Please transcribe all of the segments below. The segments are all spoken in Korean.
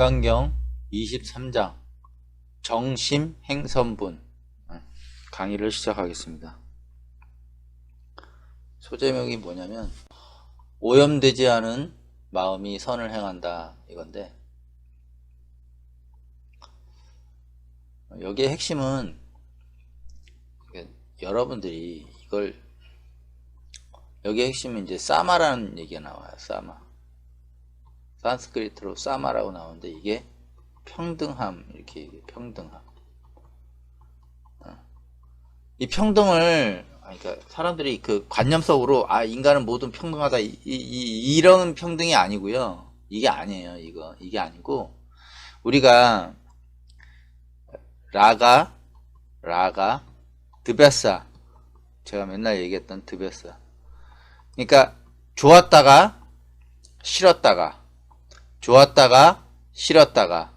정강경 23장 정심행선분 강의를 시작하겠습니다. 소제목이 뭐냐면 오염되지 않은 마음이 선을 행한다 이건데, 여기에 핵심은 여러분들이 이걸, 여기에 핵심은 이제 사마라는 얘기가 나와요. 산스크리트로 사마라고 나오는데, 이게 평등함, 이렇게 얘기해요. 평등함. 이 평등을, 그러니까 사람들이 그 관념 속으로 인간은 모두 평등하다 이런 평등이 아니고요. 이게 아니에요. 이게 아니고, 우리가 라가 드베사, 제가 맨날 얘기했던 드베사, 그러니까 좋았다가 싫었다가 좋았다가 싫었다가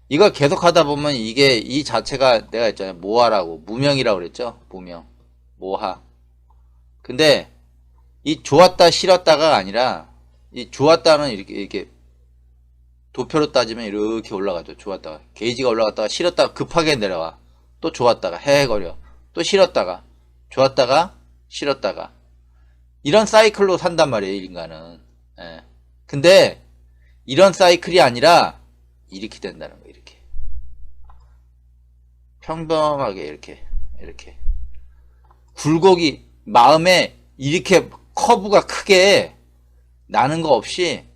이걸 계속 하다 보면 이게 이 자체가, 내가 했잖아요, 모하라고, 무명이라고 그랬죠. 무명, 모하. 근데 이 좋았다 싫었다가 아니라, 이 좋았다는 이렇게 도표로 따지면 이렇게 올라가죠. 좋았다가 게이지가 올라갔다가 싫었다가 급하게 내려와, 또 좋았다가 헤헤거려, 또 싫었다가 좋았다가 싫었다가, 이런 사이클로 산단 말이에요, 인간은. 예. 근데 이런 사이클이 아니라 이렇게 된다는 거예요. 이렇게 평범하게 이렇게 굴곡이 마음에 이렇게 커브가 크게 나는 거 없이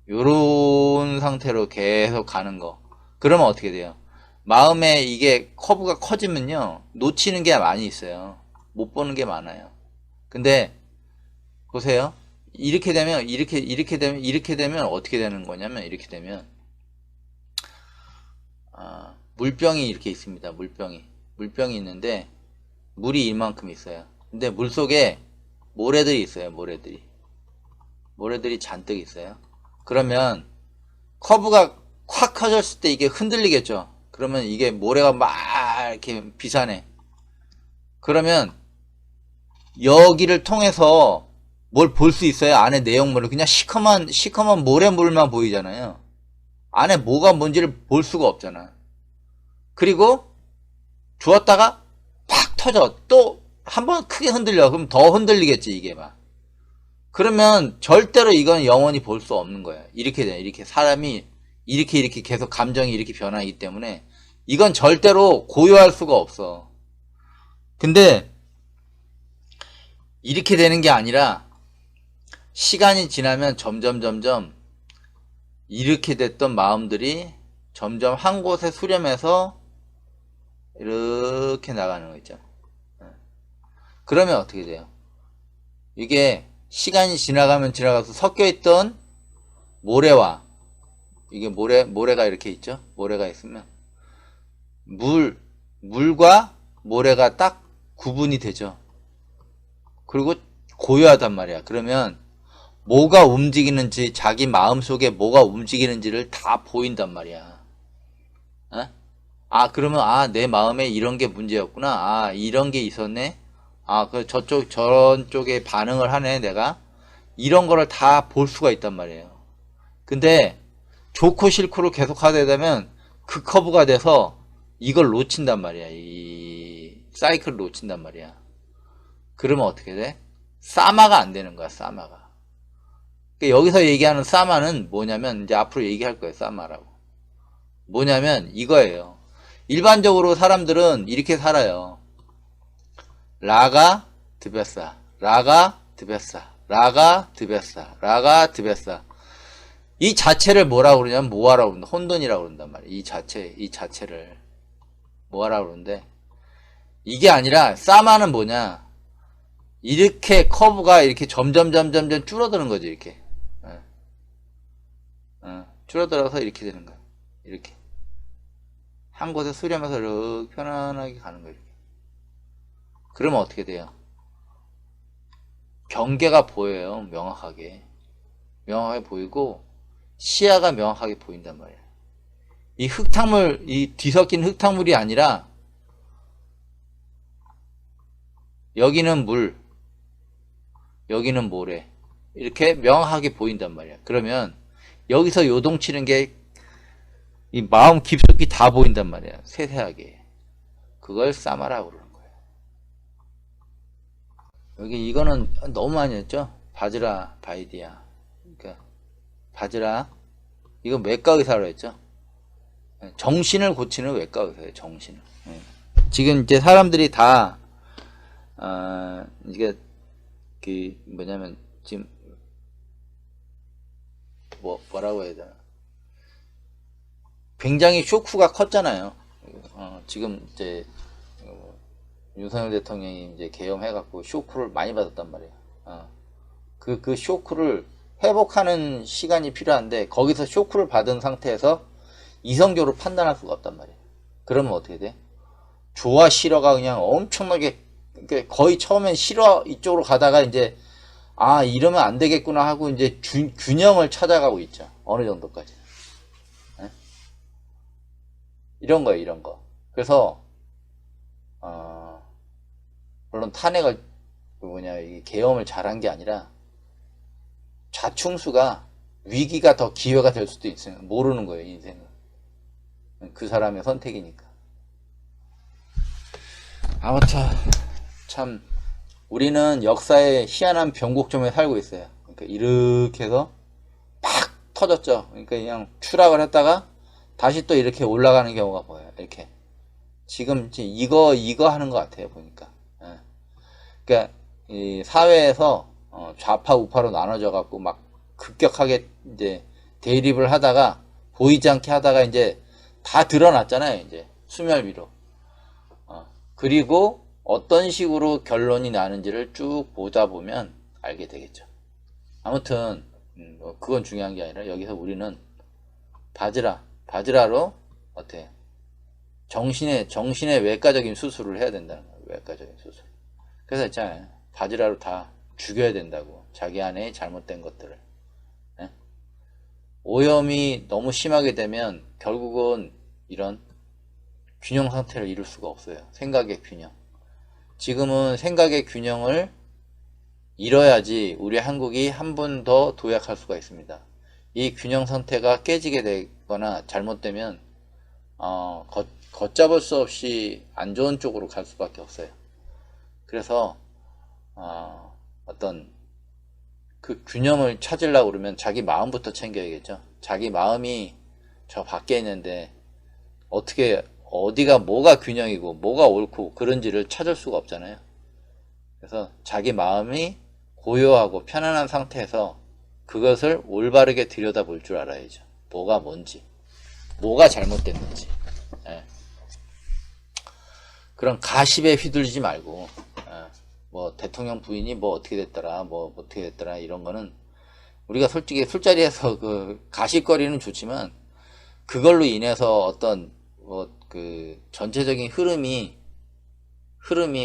요런 상태로 계속 가는 거. 그러면 어떻게 돼요? 마음에 이게 커브가 커지면요, 놓치는 게 많이 있어요. 못 보는 게 많아요. 근데 보세요. 이렇게 되면 어떻게 되는 거냐면, 이렇게 되면 물병이 이렇게 있습니다. 물병이 있는데 물이 이만큼 있어요. 근데 물 속에 모래들이 있어요. 모래들이 잔뜩 있어요. 그러면 커브가 확 커졌을 때 이게 흔들리겠죠. 그러면 이게 모래가 막 이렇게 비산해. 그러면 여기를 통해서 뭘 볼 수 있어요? 안에 내용물을. 그냥 시커먼 모래물만 보이잖아요. 안에 뭐가 뭔지를 볼 수가 없잖아. 그리고 주었다가 팍 터져. 또 한번 크게 흔들려. 그럼 더 흔들리겠지, 이게 막. 그러면 절대로 이건 영원히 볼 수 없는 거야. 이렇게 돼. 이렇게 사람이 이렇게 계속 감정이 이렇게 변하기 때문에 이건 절대로 고요할 수가 없어. 근데 이렇게 되는 게 아니라, 시간이 지나면 점점 이렇게 됐던 마음들이 점점 한 곳에 수렴해서 이렇게 나가는 거 있죠. 그러면 어떻게 돼요? 이게 시간이 지나가서 섞여있던 모래와, 이게 모래가 이렇게 있죠. 모래가 있으면 물과 모래가 딱 구분이 되죠. 그리고 고요하단 말이야. 그러면 뭐가 움직이는지, 자기 마음속에 뭐가 움직이는지를 다 보인단 말이야. 어? 그러면 내 마음에 이런 게 문제였구나. 이런 게 있었네. 저런 쪽에 반응을 하네, 내가. 이런 거를 다 볼 수가 있단 말이에요. 근데 좋고 싫고를 계속 하게 되면 그 커브가 돼서 이걸 놓친단 말이야. 이 사이클을 놓친단 말이야. 그러면 어떻게 돼? 사마가 안 되는 거야, 사마가. 여기서 얘기하는 사마는 뭐냐면, 이제 앞으로 얘기할 거예요, 사마라고. 뭐냐면 이거예요. 일반적으로 사람들은 이렇게 살아요. 라가 드베사, 라가 드베사, 라가 드베사, 라가 드베사. 이 자체를 뭐라고 그러냐면 모하라고 그런다. 혼돈이라고 그런단 말이에요. 이 자체를 모하라고 그러는데, 이게 아니라 사마는 뭐냐, 이렇게 커브가 이렇게 점점 줄어드는 거지. 이렇게 줄어들어서 이렇게 되는 거야. 이렇게 한 곳에 수렴해서 이렇게 편안하게 가는 거예요. 그러면 어떻게 돼요? 경계가 보여요. 명확하게 보이고 시야가 명확하게 보인단 말이에요. 이 흙탕물, 이 뒤섞인 흙탕물이 아니라, 여기는 물, 여기는 모래, 이렇게 명확하게 보인단 말이야. 그러면 여기서 요동치는 게 이 마음 깊숙이 다 보인단 말이야. 세세하게. 그걸 사마라고 그러는 거예요. 여기 이거는 너무 많이 했죠? 바즈라 바이디아. 그러니까 바즈라 이거 외과 의사로 했죠? 정신을 고치는 외과 의사예요. 정신을. 지금 이제 사람들이 다 이게 그 뭐냐면 지금 뭐라고 해야 되나? 굉장히 쇼크가 컸잖아요. 지금 이제 윤석열 대통령이 이제 계엄해갖고 쇼크를 많이 받았단 말이에요. 그 쇼크를 회복하는 시간이 필요한데 거기서 쇼크를 받은 상태에서 이성적으로 판단할 수가 없단 말이에요. 그러면 어떻게 돼? 좋아 싫어가 그냥 엄청나게 거의 처음엔 싫어 이쪽으로 가다가 이제 이러면 안 되겠구나 하고 이제 균형을 찾아가고 있죠. 어느 정도까지. 네? 이런 거예요, 이런 거. 그래서 물론 탄핵을 이 계엄을 잘한 게 아니라 좌충수가 위기가 더 기회가 될 수도 있어요. 모르는 거예요, 인생은. 그 사람의 선택이니까. 아무튼 참 우리는 역사의 희한한 변곡점에 살고 있어요. 그러니까 이렇게 해서 팍 터졌죠. 그러니까 그냥 추락을 했다가 다시 또 이렇게 올라가는 경우가 보여요. 이렇게 지금 이거 하는 것 같아요. 보니까. 그러니까 이 사회에서 좌파 우파로 나눠져 갖고 막 급격하게 이제 대립을 하다가 보이지 않게 하다가 이제 다 드러났잖아요. 이제 수멸 위로. 그리고 어떤 식으로 결론이 나는지를 쭉 보다 보면 알게 되겠죠. 아무튼 그건 중요한 게 아니라 여기서 우리는 바즈라로 어때? 정신의 외과적인 수술을 해야 된다는 거예요. 외과적인 수술. 그래서 있잖아요. 바즈라로 다 죽여야 된다고. 자기 안에 잘못된 것들을. 네? 오염이 너무 심하게 되면 결국은 이런 균형 상태를 이룰 수가 없어요. 생각의 균형. 지금은 생각의 균형을 이뤄야지 우리 한국이 한 번 더 도약할 수가 있습니다. 이 균형 상태가 깨지게 되거나 잘못되면 걷잡을 수 없이 안 좋은 쪽으로 갈 수밖에 없어요. 그래서 어떤 그 균형을 찾으려고 그러면 자기 마음부터 챙겨야겠죠. 자기 마음이 저 밖에 있는데 어떻게 어디가 뭐가 균형이고 뭐가 옳고 그런지를 찾을 수가 없잖아요. 그래서 자기 마음이 고요하고 편안한 상태에서 그것을 올바르게 들여다볼 줄 알아야죠. 뭐가 뭔지, 뭐가 잘못됐는지. 그런 가십에 휘둘리지 말고 뭐 대통령 부인이 뭐 어떻게 됐더라, 뭐 어떻게 됐더라 이런 거는 우리가 솔직히 술자리에서 그 가십거리는 좋지만 그걸로 인해서 어떤 그 전체적인 흐름이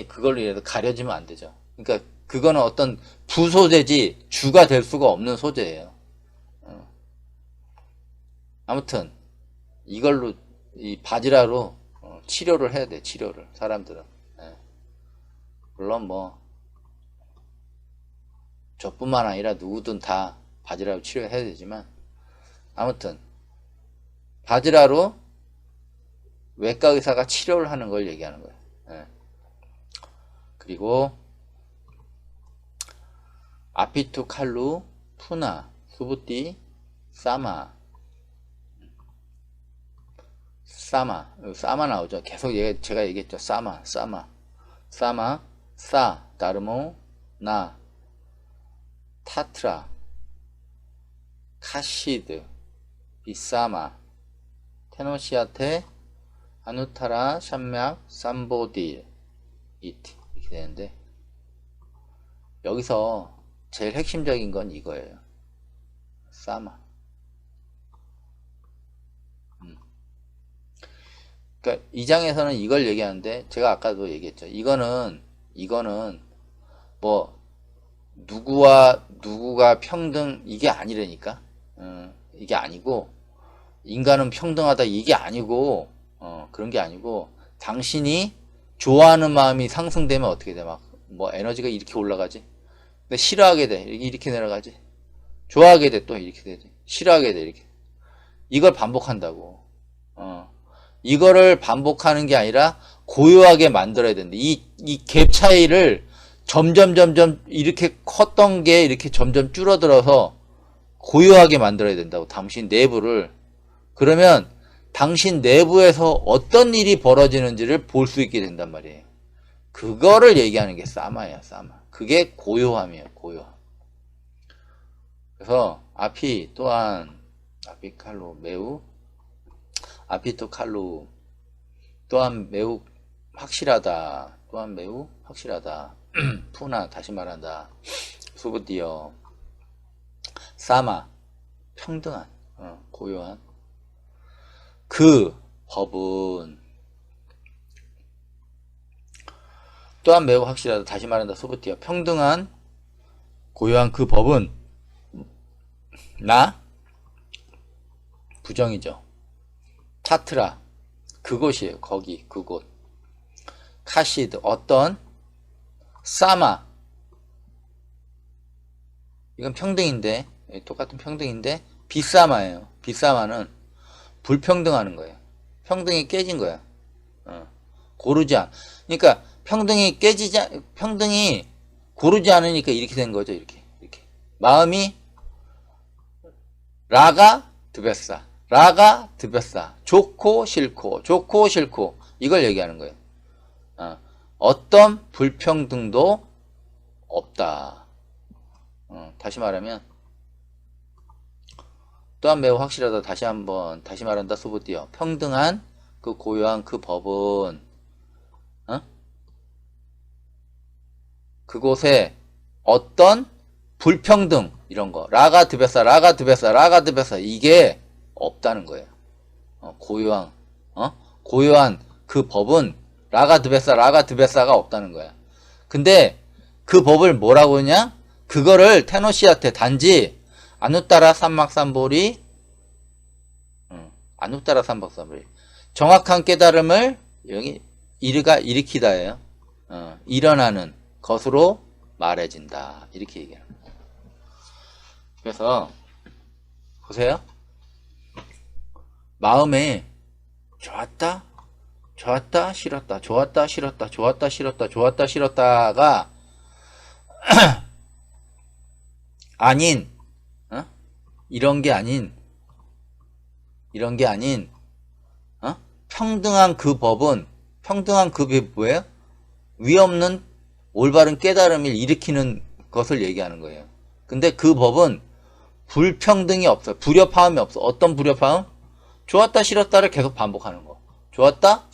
그걸로 인해서 가려지면 안 되죠. 그러니까 그거는 어떤 부소재지 주가 될 수가 없는 소재예요. 아무튼 이걸로 이 바지라로 치료를 해야 돼. 치료를 사람들은. 물론 뭐 저뿐만 아니라 누구든 다 바지라로 치료해야 되지만 아무튼 바지라로 외과 의사가 치료를 하는 걸 얘기하는 거예요. 그리고 아피투 칼루 푸나 수부띠 사마 나오죠. 계속 제가 얘기했죠. 사마 사 다르모 나 타트라 카시드 비사마 테노시아테 아누타라 샴맥 삼보딜 이트 이렇게 되는데 여기서 제일 핵심적인 건 이거예요. 사마. 그러니까 이 장에서는 이걸 얘기하는데 제가 아까도 얘기했죠. 이거는 뭐 누구와 누구가 평등 이게 아니라니까. 이게 아니고 인간은 평등하다 이게 아니고 그런 게 아니고 당신이 좋아하는 마음이 상승되면 어떻게 돼? 막 뭐 에너지가 이렇게 올라가지. 근데 싫어하게 돼. 이렇게 내려가지. 좋아하게 돼. 또 이렇게 되지. 싫어하게 돼. 이렇게. 이걸 반복한다고. 이거를 반복하는 게 아니라 고요하게 만들어야 된다. 이 갭 차이를 점점 이렇게 컸던 게 이렇게 점점 줄어들어서 고요하게 만들어야 된다고. 당신 내부를. 그러면 당신 내부에서 어떤 일이 벌어지는지를 볼 수 있게 된단 말이에요. 그거를 얘기하는 게 사마예요, 사마. 그게 고요함이에요, 고요함. 그래서 아피 또한 아피칼로 매우 아피토 칼로 또한 매우 확실하다. 또한 매우 확실하다. 푸나 다시 말한다. 수부디어 사마 평등한 고요한 그 법은 또한 매우 확실하다. 다시 말한다. 수부디어 평등한 고요한 그 법은 나 부정이죠. 타트라 그곳이에요. 거기 그곳. 카시드 어떤 사마 이건 평등인데 똑같은 평등인데 비사마예요. 비사마는 불평등하는 거예요. 평등이 깨진 거야. 고르지 않. 그러니까 평등이 고르지 않으니까 이렇게 된 거죠. 이렇게 마음이 라가 드베사 좋고 싫고 이걸 얘기하는 거예요. 어떤 불평등도 없다. 다시 말하면 또한 매우 확실하다. 다시 말한다. 소부디어 평등한 그 고요한 그 법은 그곳에 어떤 불평등 이런 거 라가 드베사 이게 없다는 거예요. 고요한 그 법은 라가 드베사가 없다는 거야. 근데 그 법을 뭐라고 하냐? 그거를 테노시한테 단지 아누따라 삼막삼보리 정확한 깨달음을 여기 일으키다예요. 일어나는 것으로 말해진다. 이렇게 얘기해요. 그래서 보세요. 마음에 좋았다 싫었다 좋았다 싫었다가 아닌 이런 게 아닌 평등한 그 법은 평등한 그 법이 뭐예요? 위없는 올바른 깨달음을 일으키는 것을 얘기하는 거예요. 근데 그 법은 불평등이 없어요. 불협화음이 없어. 어떤 불협화음? 좋았다 싫었다를 계속 반복하는 거. 좋았다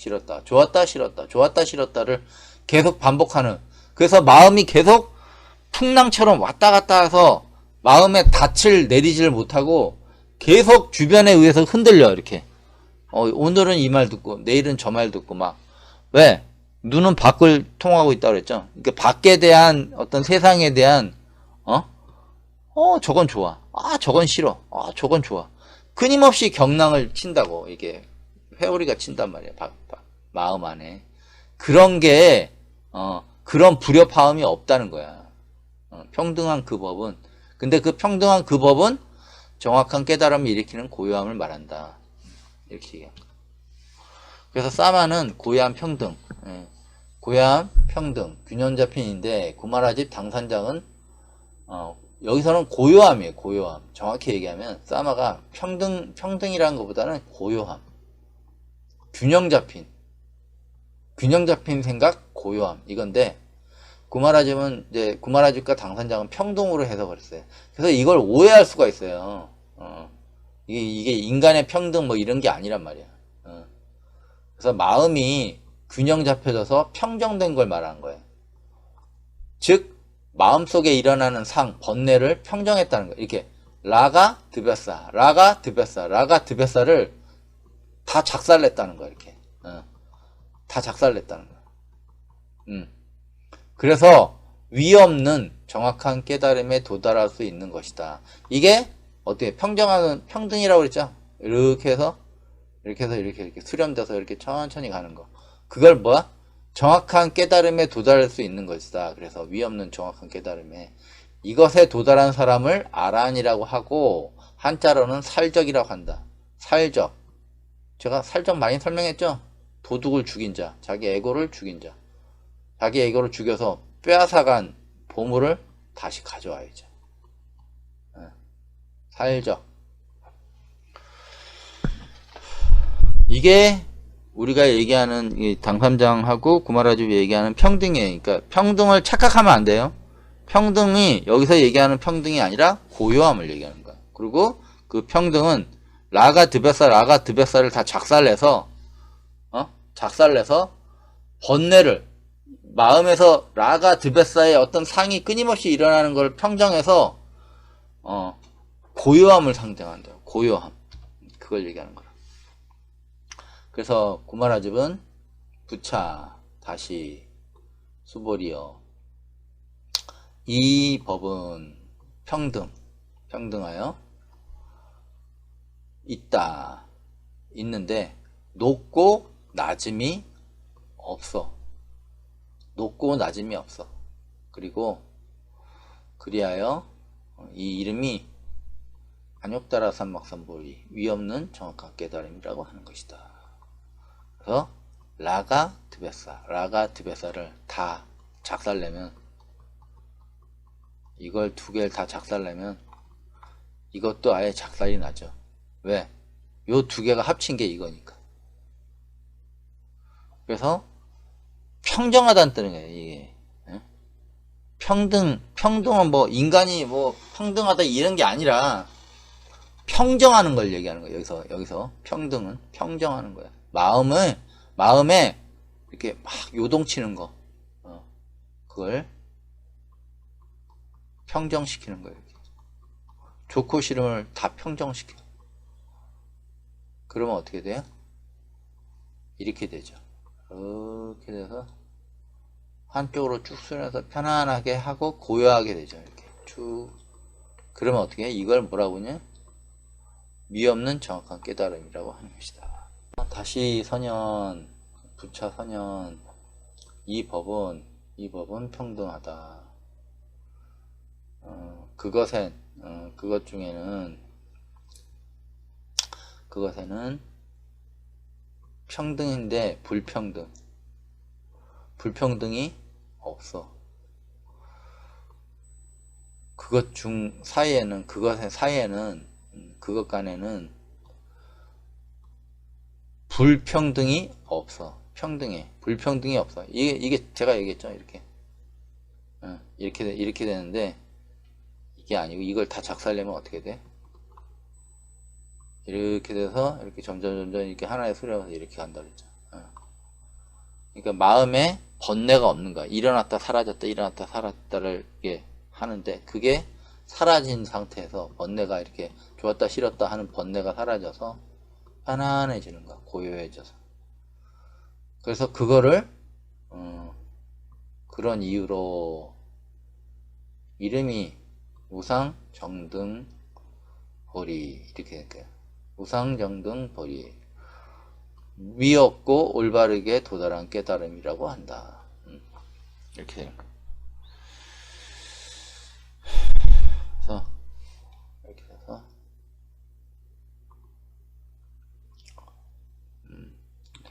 싫었다를 계속 반복하는. 그래서 마음이 계속 풍랑처럼 왔다 갔다 해서 마음에 닻을 내리지를 못하고 계속 주변에 의해서 흔들려. 이렇게 오늘은 이 말 듣고 내일은 저 말 듣고 막. 왜? 눈은 밖을 통하고 있다고 그랬죠. 그러니까 밖에 대한 어떤 세상에 대한 저건 좋아. 저건 싫어. 저건 좋아. 끊임없이 경랑을 친다고. 이게 회오리가 친단 말이야. 마음 안에. 그런 게 그런 불협화음이 없다는 거야. 평등한 그 법은. 근데 그 평등한 그 법은 정확한 깨달음을 일으키는 고요함을 말한다. 이렇게 얘기합니다. 그래서 사마는 고요한 평등. 고요한 평등. 균형 잡힌인데 구마라집 당산장은 여기서는 고요함이에요. 고요함. 정확히 얘기하면 사마가 평등이라는 것보다는 고요함. 균형 잡힌 생각, 고요함. 이건데 구마라집은 이제 구마라집과 당산장은 평등으로 해석을 했어요. 그래서 이걸 오해할 수가 있어요. 이게 인간의 평등 뭐 이런 게 아니란 말이야. 그래서 마음이 균형 잡혀져서 평정된 걸 말하는 거예요. 즉 마음속에 일어나는 번뇌를 평정했다는 거예요. 이렇게 라가 드베사를 다 작살냈다는 거예요. 이렇게 다 작살냈다는 거예요. 그래서 위없는 정확한 깨달음에 도달할 수 있는 것이다. 이게 어떻게 평등이라고 그랬죠? 이렇게 해서 이렇게 수렴돼서 이렇게 천천히 가는 거. 그걸 뭐야? 정확한 깨달음에 도달할 수 있는 것이다. 그래서 위없는 정확한 깨달음에. 이것에 도달한 사람을 아란이라고 하고 한자로는 살적이라고 한다. 살적. 제가 살짝 많이 설명했죠? 도둑을 죽인 자, 자기 에고를 죽인 자, 자기 에고를 죽여서 빼앗아간 보물을 다시 가져와야죠. 사일적. 이게 우리가 얘기하는 이 당삼장하고 구마라집이 얘기하는 평등이에요. 그러니까 평등을 착각하면 안 돼요. 평등이 여기서 얘기하는 평등이 아니라 고요함을 얘기하는 거야. 그리고 그 평등은 라가 드베사를 다 작살내서 작살내서 번뇌를 마음에서 라가 드베사의 어떤 상이 끊임없이 일어나는 걸 평정해서 고요함을 상징한대요. 고요함. 그걸 얘기하는 거라. 그래서 구마라집은 부차 다시 수보리여 이 법은 평등하여 있다. 있는데 높고 낮음이 없어. 높고 낮음이 없어. 그리고 그리하여 이 이름이 안욕다라 삼막삼보리 위없는 정확한 깨달음이라고 하는 것이다. 그래서 라가 드베사를 다 작살내면 이걸 두 개를 다 작살내면 이것도 아예 작살이 나죠. 왜? 요 두 개가 합친 게 이거니까. 그래서 평정하다는 뜻은 거예요. 이게 평등은 뭐 인간이 뭐 평등하다 이런 게 아니라 평정하는 걸 얘기하는 거예요. 여기서 평등은 평정하는 거야. 마음에 이렇게 막 요동치는 거, 그걸 평정시키는 거예요. 좋고 싫음을 다 평정시켜. 그러면 어떻게 돼요? 이렇게 되죠. 이렇게 돼서 한쪽으로 쭉 수련해서 편안하게 하고 고요하게 되죠. 이렇게 쭉. 그러면 어떻게 해? 이걸 뭐라고 하냐? 미없는 정확한 깨달음이라고 하는 것이다. 다시 선연, 부차 선연, 이 법은 평등하다. 그것에는 평등인데 불평등이 없어. 그것의 사이에는 그것 간에는 불평등이 없어. 불평등이 없어. 이게 제가 얘기했죠. 이렇게 되는데 이게 아니고 이걸 다 작살내면 어떻게 돼? 이렇게 돼서 이렇게 점점 이렇게 하나의 수렴해서 이렇게 간다 그랬죠. 그러니까 마음에 번뇌가 없는 거야. 일어났다 사라졌다를 이게 하는데 그게 사라진 상태에서 번뇌가 이렇게 좋았다 싫었다 하는 번뇌가 사라져서 편안해지는 거야. 고요해져서. 그래서 그거를 그런 이유로 이름이 우상정등보리 이렇게 될까요? 우상정등보리 위없고 올바르게 도달한 깨달음이라고 한다. 이렇게 되는 거예요. 그래서 이렇게 돼서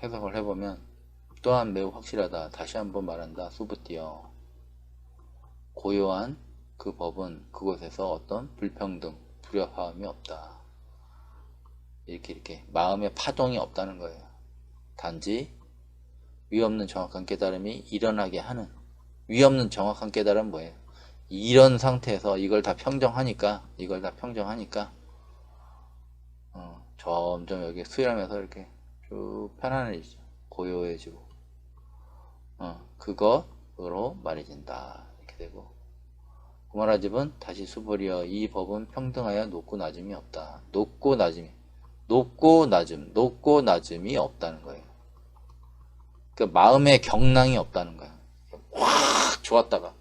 해석을 해보면 또한 매우 확실하다. 다시 한번 말한다. 수부띠어 고요한 그 법은 그곳에서 어떤 불평등, 불협화음이 없다. 이렇게 마음의 파동이 없다는 거예요. 단지 위없는 정확한 깨달음이 일어나게 하는 위없는 정확한 깨달음은 뭐예요? 이런 상태에서 이걸 다 평정하니까 점점 여기 수렴해서 이렇게 쭉 편안해지죠. 고요해지고 그것으로 말해진다. 이렇게 되고 구마라집은 다시 수보리여 이 법은 평등하여 높고 낮음이 없다. 높고 낮음이 없다는 거예요. 그러니까 마음의 경랑이 없다는 거예요. 확 좋았다가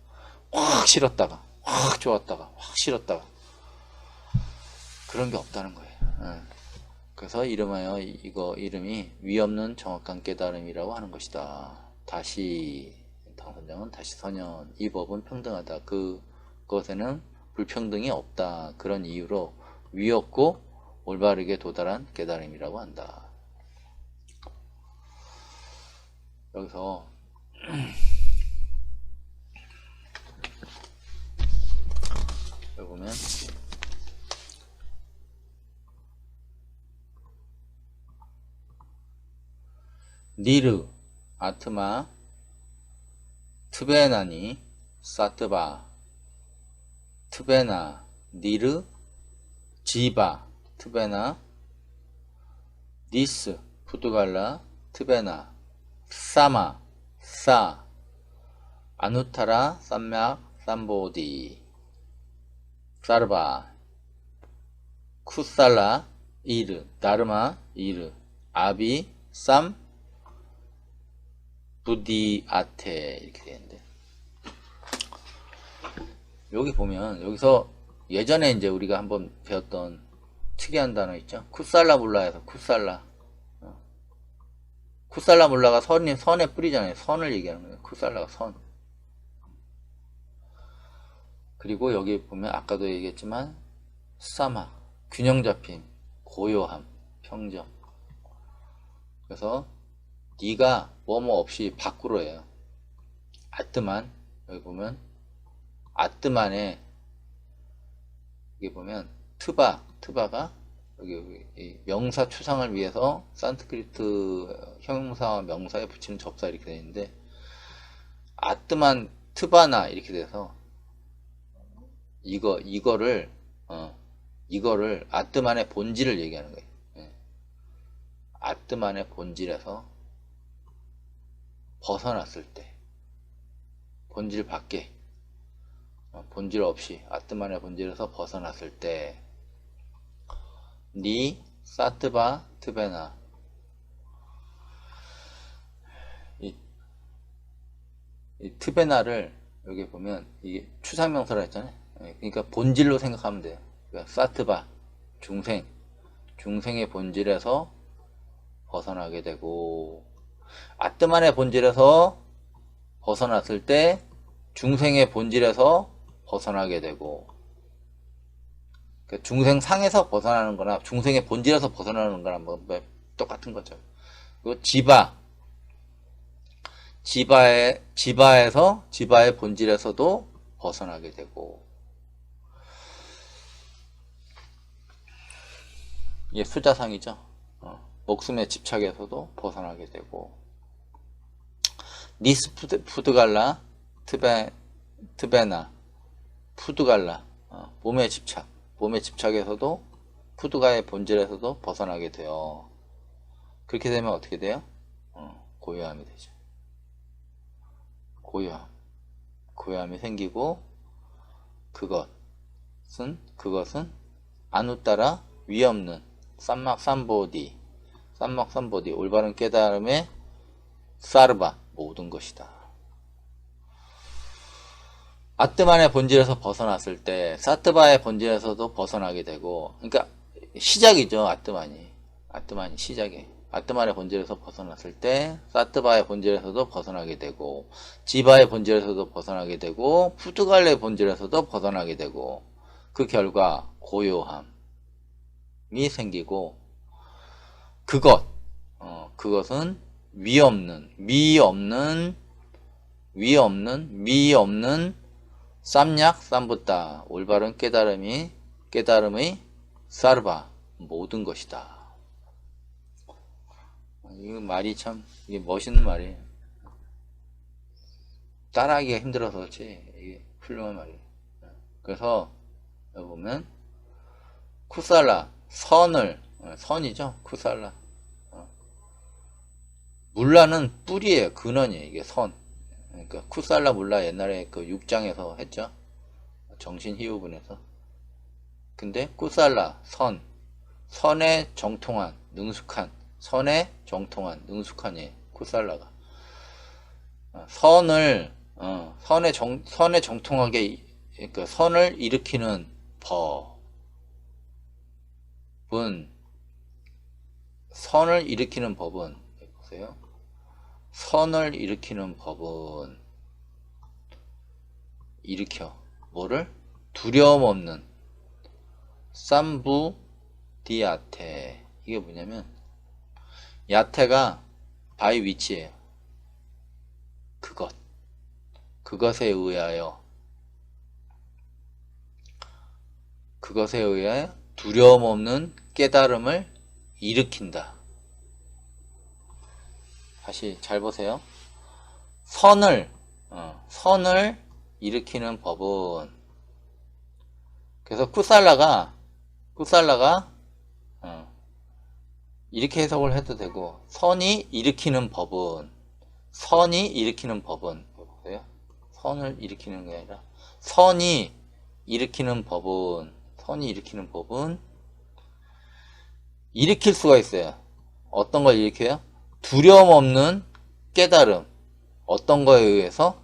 확 싫었다가 확 좋았다가 확 싫었다가 그런 게 없다는 거예요. 그래서 이름이 위없는 정확한 깨달음이라고 하는 것이다. 다시 당선장은 다시 선연 이 법은 평등하다. 그것에는 불평등이 없다. 그런 이유로 위없고 올바르게 도달한 깨달음이라고 한다. 여기서 여기 보면 니르 아트마 트베나니 사트바 트베나 니르 지바 트베나 니스 푸드갈라 트베나 사마 사 아누타라 삼맥 삼보디 사르바 쿠살라 이르 다르마 이르 아비 쌈 부디 아테 이렇게 되는데, 여기 보면 여기서 예전에 이제 우리가 한번 배웠던 특이한 단어 있죠. 쿠살라 몰라에서 쿠살라. 쿠살라 몰라가 선의 뿌리잖아요. 선을 얘기하는 거예요. 쿠살라가 선. 그리고 여기 보면 아까도 얘기했지만 사마 균형 잡힘, 고요함, 평정. 그래서 네가 뭐뭐 없이 밖으로 해요. 아뜨만, 여기 보면 아뜨만에 여기 보면 트바가 여기 명사 추상을 위해서 산스크리트 형용사와 명사에 붙이는 접사 이렇게 되어 있는데, 아뜨만 트바나 이렇게 돼서 이거를 아뜨만의 본질을 얘기하는 거예요. 아뜨만의 본질에서 벗어났을 때, 본질 밖에, 본질 없이 아뜨만의 본질에서 벗어났을 때, 니 사트바 트베나, 이 트베나를 여기 보면 이게 추상명사라 했잖아요. 그러니까 본질로 생각하면 돼요. 그러니까 사트바 중생의 본질에서 벗어나게 되고, 아뜨만의 본질에서 벗어났을 때 중생의 본질에서 벗어나게 되고, 그러니까 중생상에서 벗어나는 거나 중생의 본질에서 벗어나는 거랑 뭐 똑같은 거죠. 그리고 지바의 본질에서도 벗어나게 되고, 이게 수자상이죠. 목숨의 집착에서도 벗어나게 되고, 니스 푸드갈라 트베나 푸드갈라 몸의 집착에서도 푸드가의 본질에서도 벗어나게 돼요. 그렇게 되면 어떻게 돼요? 고요함이 되죠. 고요함이 생기고, 그것은 아누따라 위없는 쌈막삼보디 올바른 깨달음의 사르바 모든 것이다. 아뜨만의 본질에서 벗어났을 때 사트바의 본질에서도 벗어나게 되고, 그러니까 시작이죠. 아뜨만이 시작이에요. 아뜨만의 본질에서 벗어났을 때 사트바의 본질에서도 벗어나게 되고, 지바의 본질에서도 벗어나게 되고, 푸드갈레의 본질에서도 벗어나게 되고, 그 결과 고요함이 생기고, 그것은 미 없는 쌈약 쌈붓다 올바른 깨달음의 사르바 모든 것이다. 이 말이 참 이게 멋있는 말이에요. 따라하기가 힘들어서 그렇지 이게 훌륭한 말이에요. 그래서 여기 보면 쿠살라 선이죠. 쿠살라 물라는 뿌리예요. 근원이에요. 이게 선. 그러니까 쿠살라 물라 옛날에 그 6장에서 했죠. 정신 희우분에서. 근데 쿠살라 선에 정통한 능숙한이 쿠살라가 선에 정통하게, 그러니까 선을 일으키는 법은 보세요. 선을 일으키는 법은 뭐를? 두려움 없는 쌈부 디아테. 이게 뭐냐면 야테가 바위 위치예요. 그것에 의하여 두려움 없는 깨달음을 일으킨다. 다시 잘 보세요. 선을 일으키는 법은, 그래서 쿠살라가 이렇게 해석을 해도 되고, 선이 일으키는 법은 보세요. 선을 일으키는 게 아니라 선이 일으키는 법은 일으킬 수가 있어요. 어떤 걸 일으켜요? 두려움 없는 깨달음. 어떤 거에 의해서?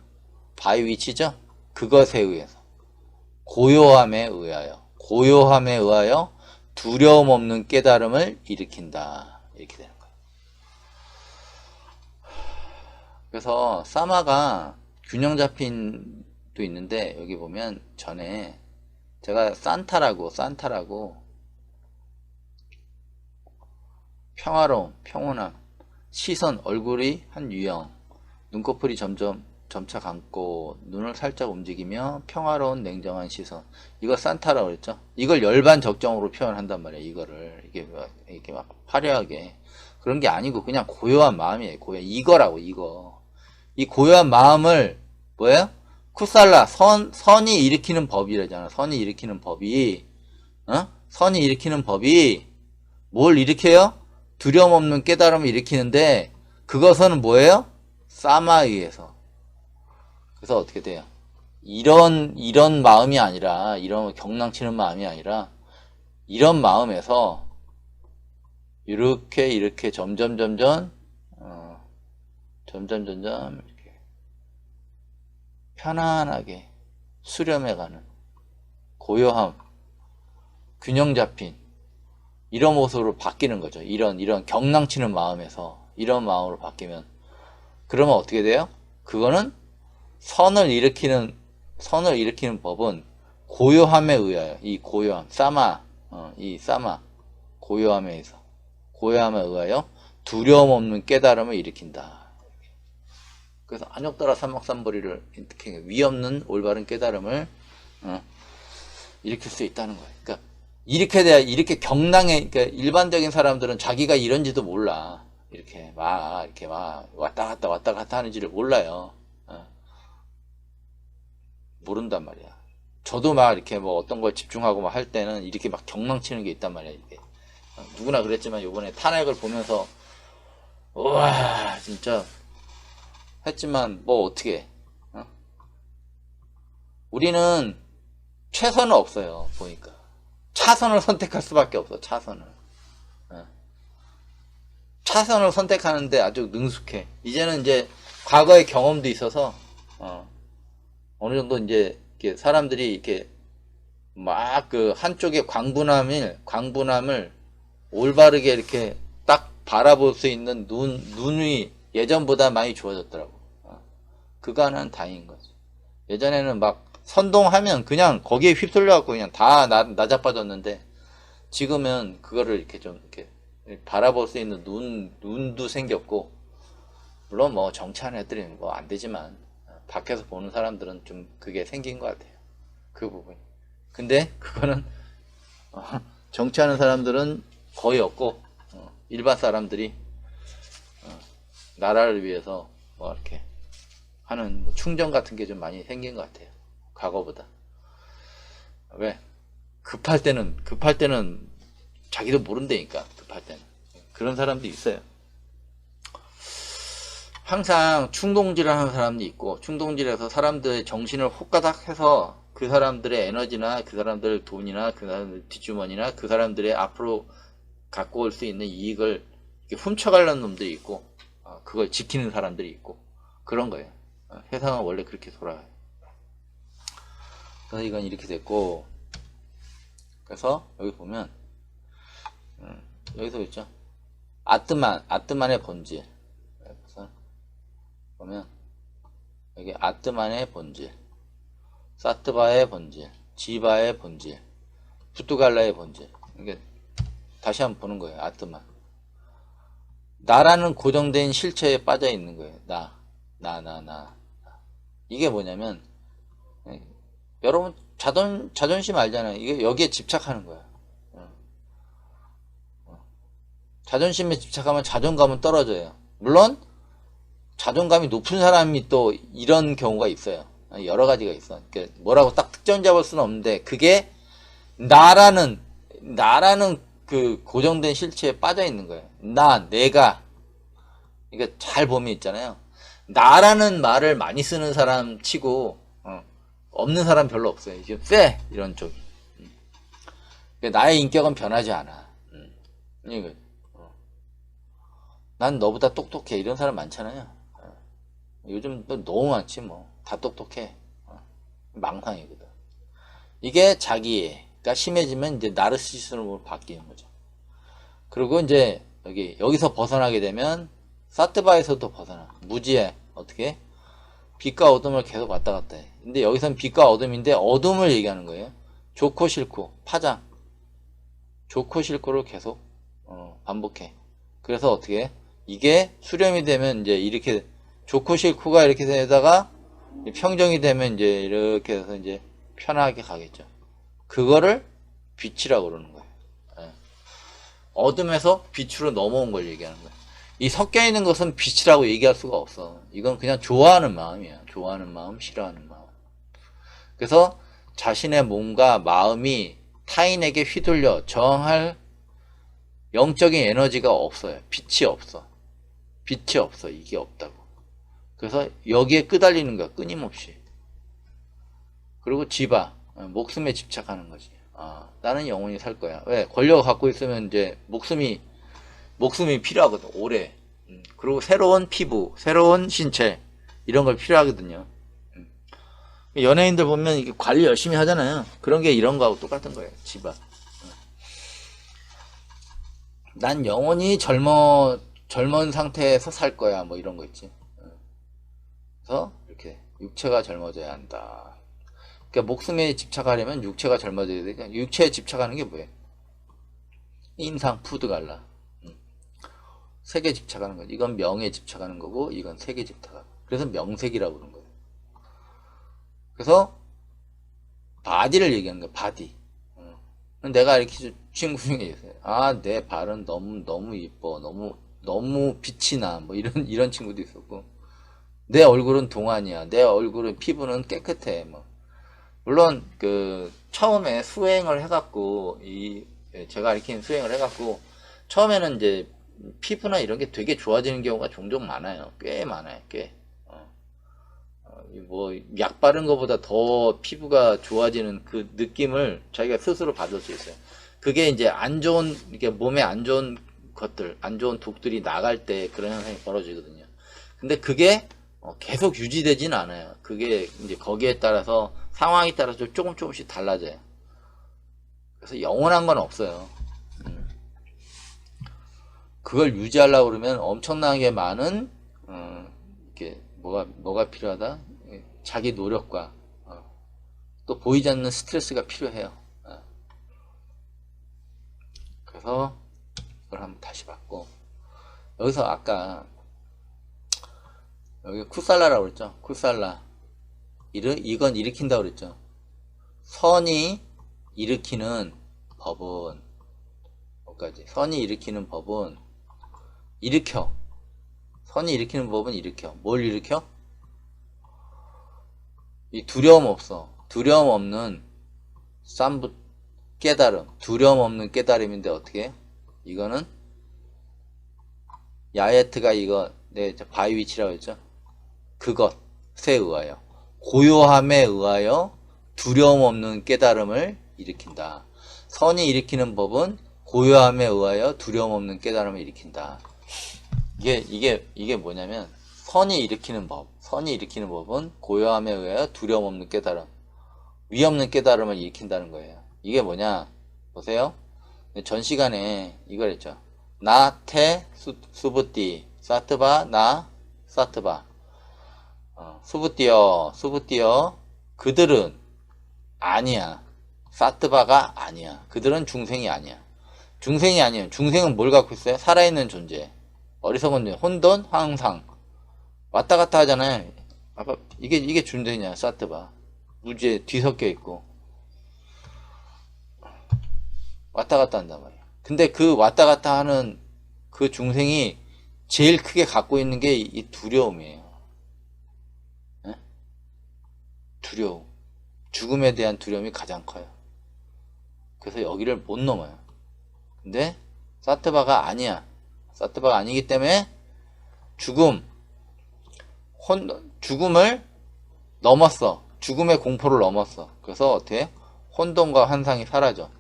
바이 위치죠? 그것에 의해서. 고요함에 의하여 두려움 없는 깨달음을 일으킨다. 이렇게 되는 거예요. 그래서 사마가 균형 잡힌도 있는데, 여기 보면 전에 제가 산타라고 평화로움, 평온함, 시선, 얼굴이 한 유형, 눈꺼풀이 점차 감고 눈을 살짝 움직이며 평화로운 냉정한 시선, 이거 산타라고 그랬죠. 이걸 열반 적정으로 표현한단 말이에요. 이거를 이게 막 화려하게 그런 게 아니고 그냥 고요한 마음이에요. 이거라고. 이 고요한 마음을 뭐예요? 쿠살라, 선이 일으키는 법이라잖아. 선이 일으키는 법이 뭘 일으켜요? 두려움 없는 깨달음을 일으키는데, 그것은 뭐예요? 사마에 의해서. 그래서 어떻게 돼요? 이런 마음이 아니라, 이런 경랑치는 마음이 아니라, 이런 마음에서 이렇게 점점 이렇게 편안하게 수렴해가는 고요함, 균형 잡힌 이런 모습으로 바뀌는 거죠. 이런 경랑치는 마음에서 이런 마음으로 바뀌면, 그러면 어떻게 돼요? 그거는 선을 일으키는 법은 고요함에 의하여, 이 고요함, 고요함에 의하여 두려움 없는 깨달음을 일으킨다. 그래서 안욕따라 삼막삼보리를 이렇게 위없는 올바른 깨달음을 일으킬 수 있다는 거예요. 그러니까 이렇게 경랑해. 그러니까 일반적인 사람들은 자기가 이런지도 몰라. 이렇게 막 왔다 갔다 하는지를 몰라요. 모른단 말이야. 저도 막 이렇게 뭐 어떤 걸 집중하고 막 할 때는 이렇게 막 경망치는 게 있단 말이야. 이게 누구나 그랬지만 요번에 탄핵을 보면서 우와 진짜 했지만 뭐 어떻게 우리는 최선은 없어요. 보니까 차선을 선택할 수밖에 없어. 차선을 선택하는데 아주 능숙해. 이제는 이제 과거의 경험도 있어서 어느 정도 이제 이렇게 사람들이 이렇게 막 그 한쪽의 광분함을 올바르게 이렇게 딱 바라볼 수 있는 눈이 예전보다 많이 좋아졌더라고. 그거는 다행인 거지. 예전에는 막 선동하면 그냥 거기에 휩쓸려갖고 그냥 다 나자빠졌는데, 지금은 그거를 이렇게 좀 이렇게 바라볼 수 있는 눈도 생겼고, 물론 뭐 정치하는 애들이 뭐 안 되지만 밖에서 보는 사람들은 좀 그게 생긴 것 같아요. 그 부분이. 근데 그거는 정치하는 사람들은 거의 없고 일반 사람들이 나라를 위해서 뭐 이렇게 하는 뭐 충정 같은 게 좀 많이 생긴 것 같아요. 과거보다. 왜? 급할 때는 자기도 모른다니까. 급할 때는 그런 사람도 있어요. 항상 충동질을 하는 사람도 있고, 충동질에서 사람들의 정신을 호가닥 해서 그 사람들의 에너지나 그 사람들 돈이나 그 사람들 뒷주머니나 그 사람들의 앞으로 갖고 올 수 있는 이익을 훔쳐가려는 놈들이 있고, 그걸 지키는 사람들이 있고, 그런 거예요. 세상은 원래 그렇게 돌아가요. 그래서 이건 이렇게 됐고, 그래서 여기 보면 여기서 있죠. 아트만의 본질. 그래서 보면 여기 아트만의 본질, 사트바의 본질, 지바의 본질, 푸투갈라의 본질. 이게 다시 한번 보는 거예요. 아트만. 나라는 고정된 실체에 빠져 있는 거예요. 나. 이게 뭐냐면, 여러분 자존심 알잖아요. 이게 여기에 집착하는 거야. 자존심에 집착하면 자존감은 떨어져요. 물론 자존감이 높은 사람이 또 이런 경우가 있어요. 여러 가지가 있어. 그러니까 뭐라고 딱 특정 잡을 수는 없는데, 그게 나라는 그 고정된 실체에 빠져 있는 거예요. 내가. 그러니까 잘 보면 있잖아요. 나라는 말을 많이 쓰는 사람 치고 없는 사람 별로 없어요. 이게 이런 쪽이. 나의 인격은 변하지 않아. 이거. 난 너보다 똑똑해. 이런 사람 많잖아요. 요즘 또 너무 많지 뭐. 다 똑똑해. 망상이거든. 이게 자기애가 심해지면 이제 나르시시즘으로 바뀌는 거죠. 그리고 이제 여기서 벗어나게 되면 사트바에서도 벗어나. 무지해. 어떻게? 빛과 어둠을 계속 왔다 갔다 해. 근데 여기선 빛과 어둠인데 어둠을 얘기하는 거예요. 좋고 싫고 파장. 좋고 싫고를 계속 반복해. 그래서 어떻게? 이게 수렴이 되면 이제 이렇게 좋고 싫고가 이렇게 되다가 평정이 되면 이제 이렇게 해서 이제 편하게 가겠죠. 그거를 빛이라고 그러는 거예요. 어둠에서 빛으로 넘어온 걸 얘기하는 거예요. 이 섞여 있는 것은 빛이라고 얘기할 수가 없어. 이건 그냥 좋아하는 마음이야. 좋아하는 마음, 싫어하는 마음. 그래서 자신의 몸과 마음이 타인에게 휘둘려 저항할 영적인 에너지가 없어요. 빛이 없어. 빛이 없어. 이게 없다고. 그래서 여기에 끄달리는 거야. 끊임없이. 그리고 목숨에 집착하는 거지. 나는 영원히 살 거야. 왜? 권력을 갖고 있으면 이제 목숨이 필요하거든. 오래. 그리고 새로운 피부, 새로운 신체 이런 걸 필요하거든요. 연예인들 보면 이게 관리 열심히 하잖아요. 그런 게 이런 거하고 똑같은 거예요. 난 영원히 젊은 상태에서 살 거야. 뭐 이런 거 있지. 그래서 이렇게 육체가 젊어져야 한다. 그러니까 목숨에 집착하려면 육체가 젊어져야 되니까 육체에 집착하는 게 뭐예요? 인상, 푸드 갈라. 색에 집착하는 거지. 이건 명에 집착하는 거고 이건 색에 집착하는 거고. 그래서 명색이라고 그러는 거예요. 그래서 바디를 얘기하는 거야. 바디. 내가 이렇게 친구 중에 있어요. 내 발은 너무 이뻐. 너무 빛이 나. 뭐 이런 친구도 있었고. 내 얼굴은 동안이야. 내 얼굴은 피부는 깨끗해. 뭐. 물론 처음에 수행을 해갖고 제가 이렇게 수행을 해갖고 처음에는 이제 피부나 이런 게 되게 좋아지는 경우가 종종 많아요. 꽤 많아요. 꽤. 뭐 약 바른 것보다 더 피부가 좋아지는 그 느낌을 자기가 스스로 받을 수 있어요. 그게 이제 이게 몸에 안 좋은 것들, 안 좋은 독들이 나갈 때 그런 현상이 벌어지거든요. 근데 그게 계속 유지되지는 않아요. 그게 이제 거기에 따라서 상황에 따라서 조금씩 달라져요. 그래서 영원한 건 없어요. 그걸 유지하려고 그러면 엄청나게 많은 이렇게 뭐가 필요하다? 자기 노력과 또 보이지 않는 스트레스가 필요해요. 그래서 이걸 한번 다시 봤고, 여기서 아까 여기 쿠살라라고 그랬죠. 쿠살라. 이건 일으킨다고 그랬죠. 선이 일으키는 법은 뭐까지? 선이 일으키는 법은 일으켜. 선이 일으키는 법은 일으켜. 뭘 일으켜? 이 두려움 없어. 두려움 없는 깨달음. 두려움 없는 깨달음인데 어떻게 해? 이거는 야에트가 바이위치라고 했죠. 그것에 의하여, 고요함에 의하여 두려움 없는 깨달음을 일으킨다. 선이 일으키는 법은 고요함에 의하여 두려움 없는 깨달음을 일으킨다. 이게 뭐냐면 선이 일으키는 법은 고요함에 의하여 두려움 없는 깨달음, 위 없는 깨달음을 일으킨다는 거예요. 이게 뭐냐? 보세요. 전 시간에 이걸 했죠. 나, 테, 수부띠, 사트바, 나, 사트바. 수부띠어. 그들은 아니야. 사트바가 아니야. 그들은 중생이 아니야. 중생이 아니에요. 중생은 뭘 갖고 있어요? 살아있는 존재. 어리석은 혼돈, 황상. 왔다 갔다 하잖아요. 아빠, 이게 중생이야, 사트바. 무지에 뒤섞여 있고. 왔다 갔다 한단 말이야. 근데 그 왔다 갔다 하는 그 중생이 제일 크게 갖고 있는 게 이 두려움이에요. 네? 두려움. 죽음에 대한 두려움이 가장 커요. 그래서 여기를 못 넘어요. 근데 사트바가 아니야. 사트바가 아니기 때문에 죽음을 넘었어. 죽음의 공포를 넘었어. 그래서 어떻게? 혼돈과 환상이 사라져.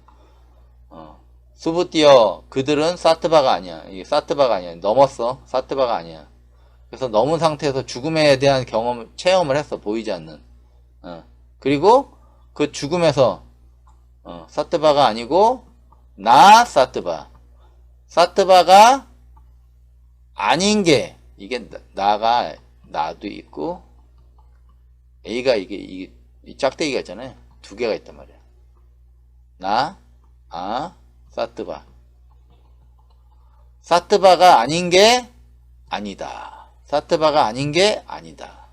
수부띠어 그들은 사트바가 아니야. 이게 사트바가 아니야. 넘었어. 사트바가 아니야. 그래서 넘은 상태에서 죽음에 대한 체험을 했어. 보이지 않는. 그리고 그 죽음에서 사트바가 아니고 나 사트바. 사트바가 아닌 게 이게 나가 나도 있고 A가 이게 이 짝대기가 있잖아요. 두 개가 있단 말이야. 사트바. 사트바가 아닌 게 아니다. 사트바가 아닌 게 아니다.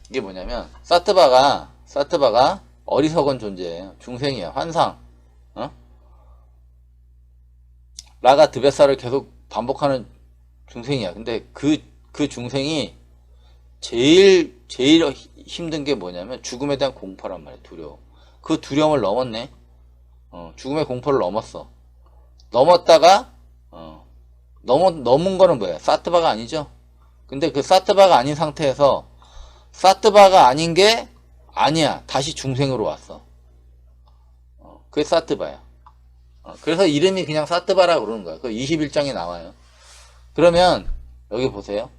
이게 뭐냐면 사트바가 어리석은 존재예요. 중생이야. 환상. 라가 드베사를 계속 반복하는 중생이야. 근데 그 중생이 제일 힘든 게 뭐냐면 죽음에 대한 공포란 말이야. 두려움. 그 두려움을 넘었네. 죽음의 공포를 넘었어. 넘었다가 넘은 거는 뭐야? 사트바가 아니죠. 근데 그 사트바가 아닌 상태에서 사트바가 아닌 게 아니야. 다시 중생으로 왔어. 그게 사트바야. 그래서 이름이 그냥 사트바라고 그러는 거야. 그 21장에 나와요. 그러면 여기 보세요.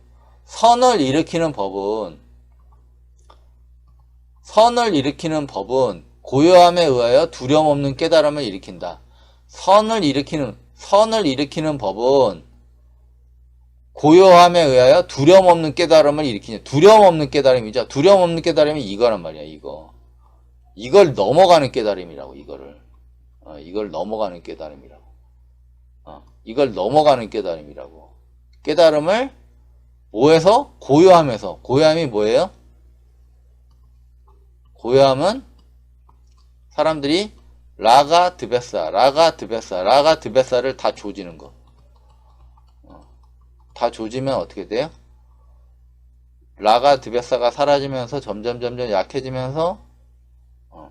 선을 일으키는 법은 고요함에 의하여 두려움 없는 깨달음을 일으킨다. 선을 일으키는 법은 고요함에 의하여 두려움 없는 깨달음을 일으키냐. 두려움 없는 깨달음이죠. 두려움 없는 깨달음이 이거란 말이야. 이걸 넘어가는 깨달음이라고. 이걸 넘어가는 깨달음이라고. 이걸 넘어가는 깨달음이라고. 깨달음을 뭐에서? 고요함에서. 고요함이 뭐예요? 고요함은 사람들이 라가 드베사를 다 조지는 거. 다 조지면 어떻게 돼요? 라가 드베사가 사라지면서 점점 약해지면서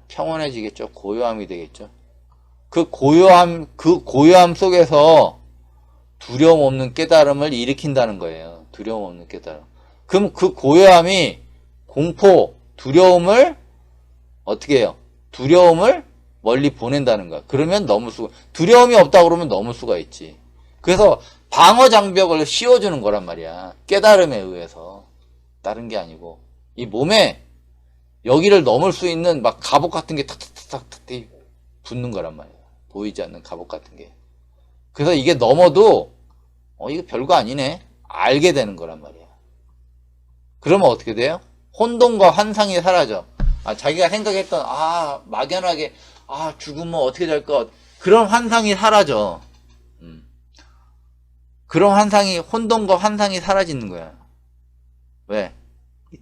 평온해지겠죠. 고요함이 되겠죠. 그 고요함 속에서 두려움 없는 깨달음을 일으킨다는 거예요. 두려움 없는 깨달음. 그럼 그 고요함이 공포, 두려움을 어떻게 해요? 두려움을 멀리 보낸다는 거야. 그러면 두려움이 없다 그러면 넘을 수가 있지. 그래서 방어 장벽을 씌워주는 거란 말이야. 깨달음에 의해서. 다른 게 아니고. 이 몸에 여기를 넘을 수 있는 막 갑옷 같은 게 탁탁탁탁 붙는 거란 말이야. 보이지 않는 갑옷 같은 게. 그래서 이게 넘어도 이거 별거 아니네. 알게 되는 거란 말이야. 그러면 어떻게 돼요? 혼돈과 환상이 사라져. 자기가 생각했던 막연하게 죽으면 어떻게 될 것, 그런 환상이 사라져. 그런 혼돈과 환상이 사라지는 거야. 왜?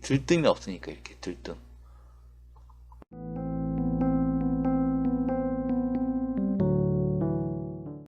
들뜸이 없으니까. 이렇게 들뜸.